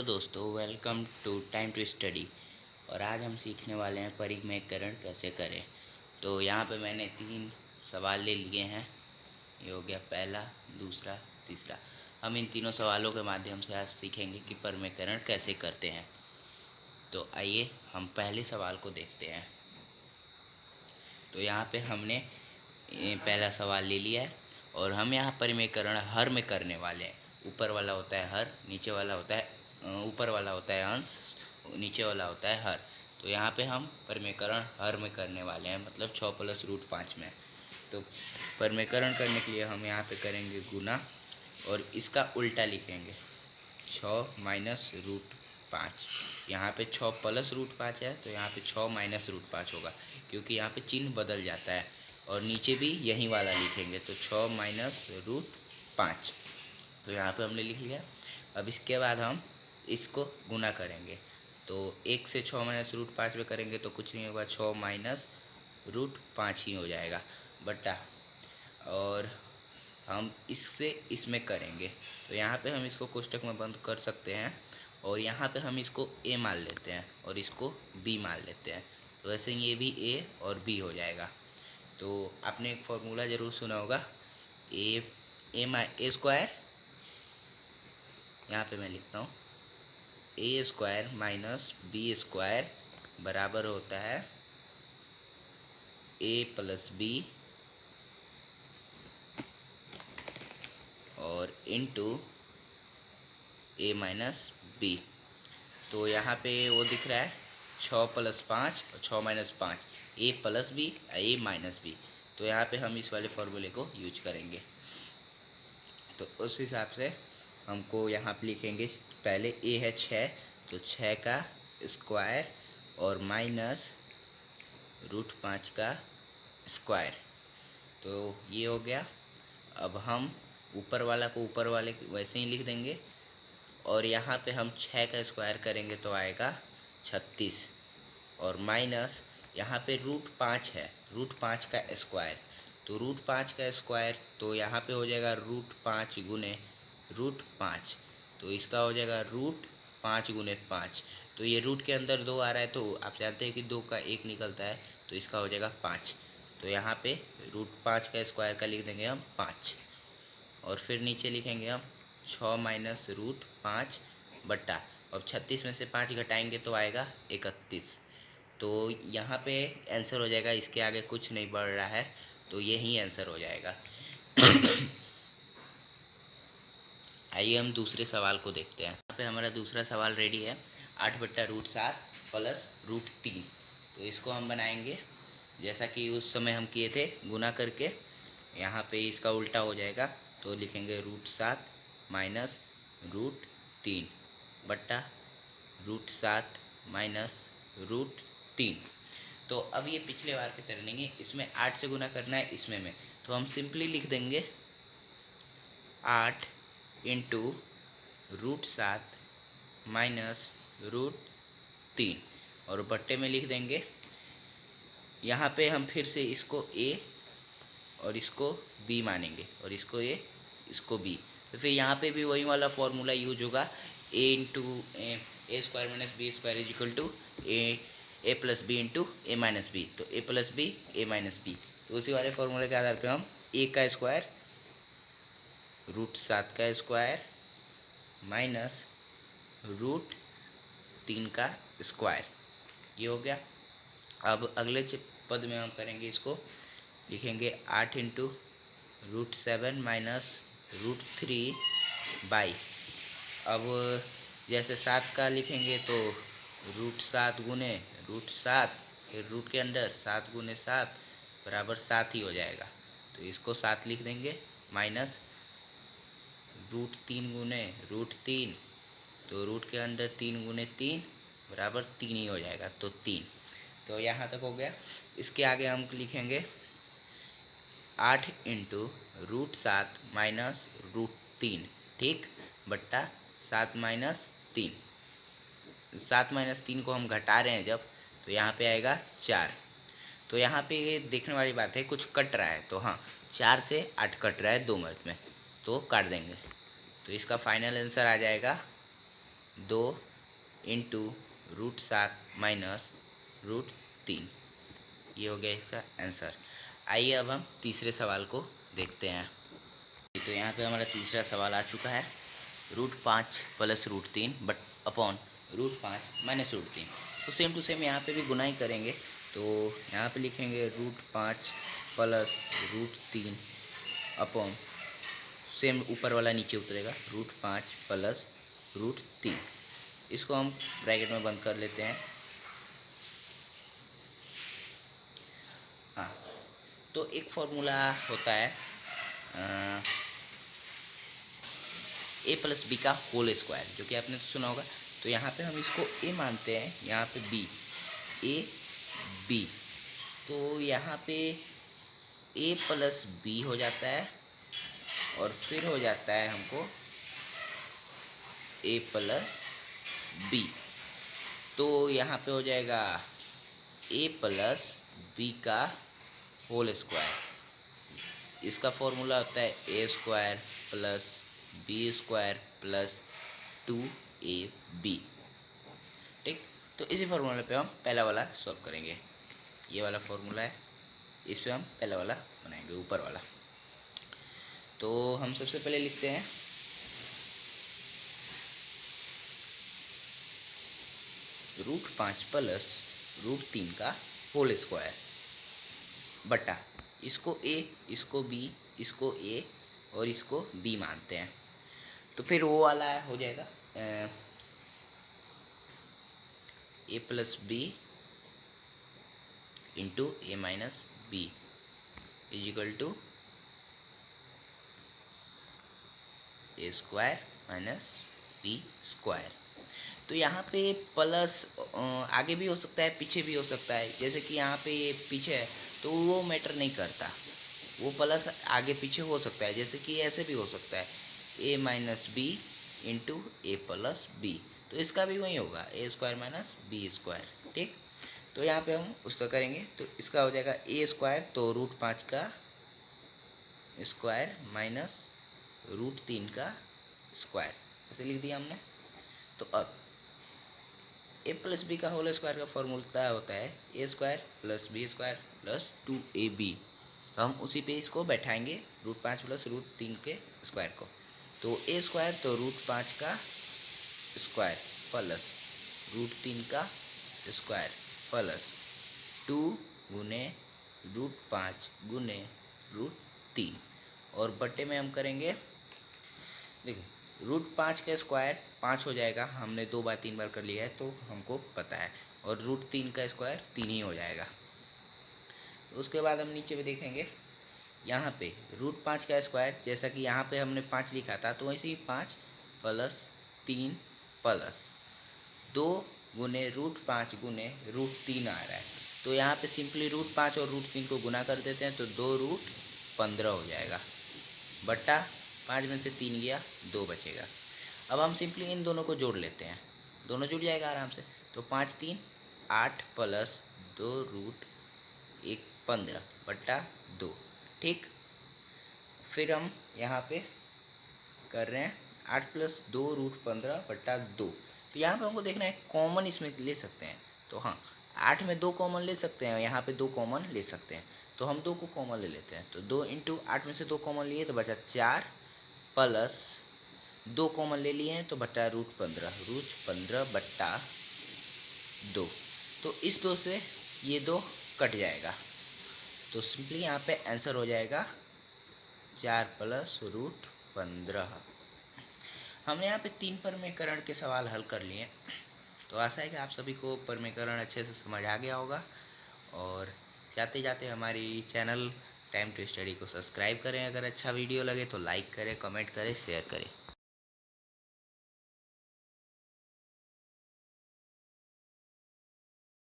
दोस्तों, welcome to time to study. और आज हम सीखने वाले हैं परिमेयकरण कैसे करें। तो यहाँ पे मैंने 3 सवाल ले लिए हैं। ये हो गया पहला, दूसरा, तीसरा। हम इन तीनों सवालों के माध्यम से आज सीखेंगे कि परिमेयकरण कैसे करते हैं। तो आइए हम पहले सवाल को देखते हैं। तो यहाँ पे हमने पहला सवाल ले लिया है और हम यहाँ परिमेयकरण हर में करने वाले हैं। ऊपर वाला होता है हर, नीचे वाला होता है ऊपर वाला होता है अंश, नीचे वाला होता है हर। तो यहाँ पे हम परिमेयकरण हर में करने वाले हैं, मतलब 6 + √5 में। तो परिमेयकरण करने के लिए हम यहाँ पे करेंगे गुना और इसका उल्टा लिखेंगे 6 - √5। यहाँ पे 6 + √5 है तो यहाँ पे 6 - √5 होगा, क्योंकि यहाँ पे चिन्ह बदल जाता है। और नीचे भी यही वाला लिखेंगे तो 6 - √5। तो यहाँ पे हमने लिख लिया। अब इसके बाद हम इसको गुना करेंगे। तो 1 से 6 - √5 में करेंगे तो कुछ नहीं होगा, 6 - √5 ही हो जाएगा बटा। और हम इससे इसमें करेंगे तो यहाँ पे हम इसको कोष्टक में बंद कर सकते हैं और यहाँ पे हम इसको a मान लेते हैं और इसको b मान लेते हैं। तो ऐसे ये भी a और b हो जाएगा। तो आपने एक फॉर्मूला ज़रूर सुना होगा, ए स्क्वायर, यहाँ पे मैं लिखता हूँ a² - b² बराबर होता है a + b और इंटू a - b। तो यहाँ पे वो दिख रहा है 6 + 5 और 6 - 5, a + b a - b। तो यहाँ पे हम इस वाले फॉर्मूले को यूज करेंगे। तो उस हिसाब से हमको यहाँ पे लिखेंगे, पहले a है 6 तो 6 का स्क्वायर और माइनस √5 का स्क्वायर। तो ये हो गया। अब हम ऊपर वाला को ऊपर वाले वैसे ही लिख देंगे और यहाँ पे हम 6 का स्क्वायर करेंगे तो आएगा 36 और माइनस यहाँ पे √5 है, √5 का स्क्वायर। तो √5 का स्क्वायर तो यहाँ पे हो जाएगा √5 गुने √5। तो इसका हो जाएगा √5 गुने 5। तो ये रूट के अंदर 2 आ रहा है तो आप जानते हैं कि 2 का 1 निकलता है, तो इसका हो जाएगा 5। तो यहाँ पे √5 का स्क्वायर का लिख देंगे हम 5 और फिर नीचे लिखेंगे हम 6 - √5 बटा। अब 36 में से 5 घटाएंगे तो आएगा 31। तो यहाँ पे आंसर हो जाएगा, इसके आगे कुछ नहीं बढ़ रहा है तो यही आंसर हो जाएगा। आइए हम दूसरे सवाल को देखते हैं। यहाँ पे हमारा दूसरा सवाल रेडी है, 8/√7 + √3। तो इसको हम बनाएंगे जैसा कि उस समय हम किए थे गुना करके। यहाँ पे इसका उल्टा हो जाएगा तो लिखेंगे √7 - √3 बटा √7 - √3। तो अब ये पिछले बार की तरह नहीं है, इसमें 8 से गुना करना है, इसमें में तो हम सिंपली लिख देंगे 8 × √7 - √3 और बट्टे में लिख देंगे। यहाँ पे हम फिर से इसको a और इसको b मानेंगे और इसको a इसको b। तो फिर यहाँ पे भी वही वाला फॉर्मूला यूज होगा, a² - b² a + b × a - b। तो a + b a - b। तो उसी वाले फॉर्मूले के आधार पे हम a का स्क्वायर √7 का स्क्वायर माइनस √3 का स्क्वायर, ये हो गया। अब अगले पद में हम करेंगे, इसको लिखेंगे 8 × √7 - √3 बाई। अब जैसे 7 का लिखेंगे तो √7 गुने √7, फिर रूट के अंदर 7 गुने 7 बराबर 7 ही हो जाएगा। तो इसको 7 लिख देंगे माइनस √3 गुने √3, तो रूट के अंदर 3 गुने 3 बराबर 3 ही हो जाएगा, तो 3। तो यहाँ तक हो गया। इसके आगे हम लिखेंगे 8 × √7 - √3, ठीक, बट्टा 7 - 3। 7 - 3 को हम घटा रहे हैं जब, तो यहाँ पे आएगा 4। तो यहाँ पे ये देखने वाली बात है, कुछ कट रहा है तो हाँ 4 से 8 कट रहा है 2 मिनट में, तो काट देंगे। तो इसका फाइनल आंसर आ जाएगा 2 इंटू √7 माइनस √3। ये हो गया इसका आंसर। आइए अब हम तीसरे सवाल को देखते हैं। तो यहाँ पे हमारा तीसरा सवाल आ चुका है। √5 प्लस √3 बट अपॉन √5 माइनस √3। तो सेम टू सेम यहाँ पे भी गुना ही करेंगे। तो यहाँ पे लिखेंगे √5 प्लस √3 अपॉन, सेम ऊपर वाला नीचे उतरेगा, √5 प्लस √3। इसको हम ब्रैकेट में बंद कर लेते हैं। हाँ, तो एक फॉर्मूला होता है ए प्लस बी का होल स्क्वायर, जो कि आपने सुना होगा। तो यहाँ पे हम इसको ए मानते हैं, यहाँ पे बी, ए बी। तो यहाँ पे ए प्लस बी हो जाता है और फिर हो जाता है हमको ए प्लस बी। तो यहाँ पे हो जाएगा ए प्लस बी का होल स्क्वायर। इसका फॉर्मूला होता है a square plus b square plus 2ab। ठीक, तो इसी फॉर्मूले पे हम पहला वाला सॉल्व करेंगे। ये वाला फॉर्मूला है, इस पे हम पहला वाला बनाएंगे, ऊपर वाला। तो हम सबसे पहले लिखते हैं √5 प्लस √3 का होल स्क्वायर बटा, इसको ए, इसको बी, इसको ए और इसको बी मानते हैं। तो फिर वो वाला हो जाएगा a plus b into a minus b equal to a square minus b square. तो यहाँ पे प्लस आगे भी हो सकता है, पीछे भी हो सकता है। जैसे कि यहाँ पे ये पीछे है तो वो मैटर नहीं करता, वो प्लस आगे पीछे हो सकता है। जैसे कि ऐसे भी हो सकता है ए माइनस बी इंटू ए प्लस बी, तो इसका भी वही होगा, ए स्क्वायर माइनस बी स्क्वायर। ठीक, तो यहाँ पे हम उसका करेंगे तो इसका हो जाएगा ए स्क्वायर, तो √5 का स्क्वायर माइनस √3 का स्क्वायर, ऐसे लिख दिया हमने। तो अब ए प्लस बी का होल स्क्वायर का फॉर्मूला होता है a square plus b square plus 2ab। तो हम उसी पे इसको बैठाएंगे, √5 प्लस √3 के स्क्वायर को। तो ए स्क्वायर तो √5 का स्क्वायर प्लस √3 का स्क्वायर प्लस 2 गुने √5 गुने √3, और बटे में हम करेंगे, देखिए √5 का स्क्वायर 5 हो जाएगा, हमने 2 बार 3 बार कर लिया है तो हमको पता है, और √3 का स्क्वायर 3 ही हो जाएगा। तो उसके बाद हम नीचे भी देखेंगे, यहाँ पे √5 का स्क्वायर, जैसा कि यहाँ पे हमने 5 लिखा था तो वैसे ही 5 प्लस 3 प्लस 2 गुने √5 गुने √3 आ रहा है। तो यहाँ पे सिंपली √5 और √3 को गुना कर देते हैं तो 2√15 हो जाएगा, बट्टा 5 में से 3 गया, 2 बचेगा। अब हम सिंपली इन दोनों को जोड़ लेते हैं, दोनों जुड़ जाएगा आराम से। तो 5 3 8 प्लस 2√1 15 बट्टा 2। ठीक, फिर हम यहाँ पे कर रहे हैं 8 प्लस 2√15 बट्टा 2। तो यहाँ पे हमको देखना है कॉमन इसमें ले सकते हैं। तो हाँ, 8 में 2 कॉमन ले सकते हैं, यहाँ पे 2 कॉमन ले सकते हैं। तो हम 2 को कॉमन ले लेते हैं, तो 2 इंटू 8 में से 2 कॉमन लिए तो बचा 4 प्लस 2 कॉमन ले लिए हैं तो बटा √15 बट्टा 2। तो इस 2 से ये 2 कट जाएगा, तो सिंपली यहाँ पे आंसर हो जाएगा 4 प्लस √15। हमने यहाँ पे 3 परमीकरण के सवाल हल कर लिए। तो आशा है कि आप सभी को परमीकरण अच्छे से समझ आ गया होगा, और जाते जाते हमारी चैनल टाइम टू स्टडी को सब्सक्राइब करें। अगर अच्छा वीडियो लगे तो लाइक करें, कमेंट करें, शेयर करें।